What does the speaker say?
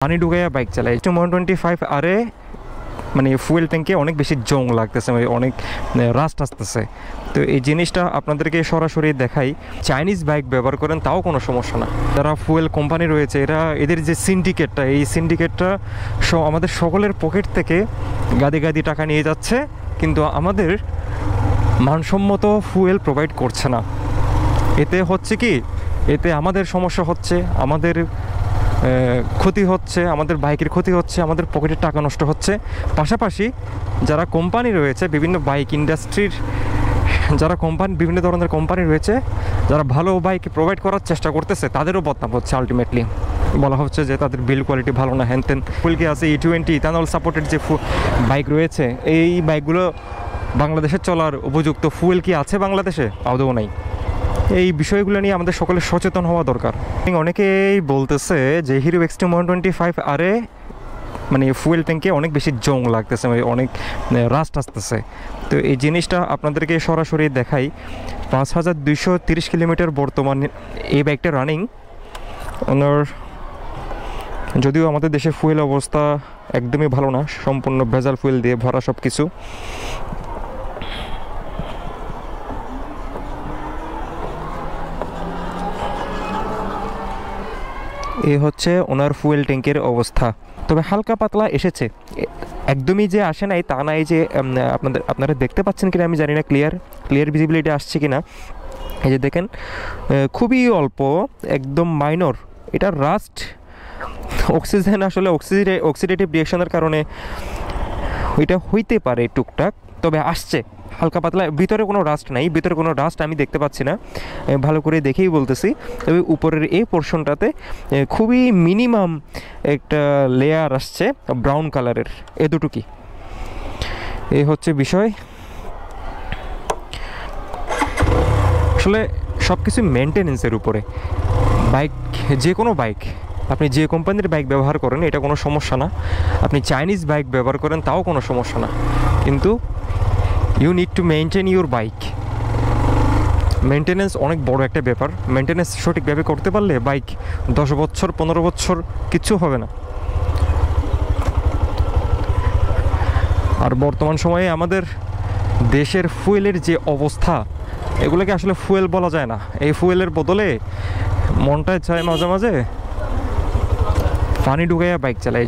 পানি ঢুকাইয়া বাইক চালায়। 125 আরে মানে ফুয়েল ট্যাঙ্কে অনেক বেশি জং লাগতেছে, অনেক রাস্ট আসতেছে। তো এই জিনিসটা আপনাদেরকে সরাসরি দেখাই। চাইনিজ বাইক ব্যবহার করেন তাও কোনো সমস্যা না। যারা ফুয়েল কোম্পানি রয়েছে এদের যে সিন্ডিকেটটা, এই সিন্ডিকেটটা আমাদের সকলের পকেট থেকে গাদি গাদি টাকা নিয়ে যাচ্ছে, কিন্তু আমাদের মানসম্মত ফুয়েল প্রোভাইড করছে না। এতে হচ্ছে কি, এতে আমাদের সমস্যা হচ্ছে, আমাদের ক্ষতি হচ্ছে, আমাদের বাইকের ক্ষতি হচ্ছে, আমাদের পকেটের টাকা নষ্ট হচ্ছে। পাশাপাশি যারা কোম্পানি রয়েছে, বিভিন্ন বাইক ইন্ডাস্ট্রির যারা বিভিন্ন ধরনের কোম্পানি রয়েছে, যারা ভালো বাইক প্রোভাইড করার চেষ্টা করতেছে, তাদেরও বদনাম হচ্ছে। আলটিমেটলি বলা হচ্ছে যে তাদের বিল কোয়ালিটি ভালো না, হ্যানতেন। ফুলকে আছে E20 ইথানল সাপোর্টেড যে বাইক রয়েছে, এই বাইকগুলো বাংলাদেশে চলার উপযুক্ত ফুয়েল কি আছে বাংলাদেশে? আদৌ নাই। এই বিষয়গুলো নিয়ে আমাদের সকলের সচেতন হওয়া দরকার। অনেকেই বলতেছে যে হিরো এক্সট্রিম 125 আরে মানে ফুয়েল ট্যাঙ্কে অনেক বেশি জং লাগতেছে, অনেক রাস্ট আসতেছে। তো এই জিনিসটা আপনাদেরকে সরাসরি দেখাই। 5230 কিলোমিটার বর্তমানে এই বাইকটা রানিং। ওনার যদিও আমাদের দেশে ফুয়েল অবস্থা একদমই ভালো না, সম্পূর্ণ ভেজাল ফুয়েল দিয়ে ভরা সব কিছু। এই হচ্ছে ওনার ফুয়েল ট্যাঙ্কের অবস্থা। তবে হালকা পাতলা এসেছে, একদমই যে আসে নাই তা না। এই যে আপনারা দেখতে পাচ্ছেন কিনা আমি জানি না, ক্লিয়ার ভিজিবিলিটি আসছে কিনা। এই যে দেখেন, খুবই অল্প, একদম মাইনর। এটা রাস্ট অক্সিজেন, আসলে অক্সিডেটিভ রিঅ্যাকশনের কারণে এটা হইতে পারে টুকটাক, তবে আসছে হালকা পাতলা। ভিতরে কোনো রাস্ট নাই, ভিতরে কোনো রাস্ট আমি দেখতে পাচ্ছি না, ভালো করে দেখেই বলতেছি। তবে উপরের এই পোর্শনটাতে খুবই মিনিমাম একটা লেয়ার আসছে ব্রাউন কালারের, এতটুকুই। এই হচ্ছে বিষয়। আসলে সব কিছু মেনটেনেন্সের উপরে। বাইক, যে কোনো বাইক, আপনি যে কোম্পানির বাইক ব্যবহার করেন এটা কোনো সমস্যা না। আপনি চাইনিজ বাইক ব্যবহার করেন তাও কোনো সমস্যা না, কিন্তু you need to maintain your bike. Maintenance অনেক বড় একটা ব্যাপার। মেনটেনেন্স সঠিকভাবে করতে পারলে বাইক 10 বছর 15 বছর কিচ্ছু হবে না। আর বর্তমান সময়ে আমাদের দেশের ফুয়েলের যে অবস্থা, এগুলোকে আসলে ফুয়েল বলা যায় না। এই ফুয়েলের বদলে মনটায় চায় মাঝে মাঝে পানি ঢুকাইয়া বাইক চালাই।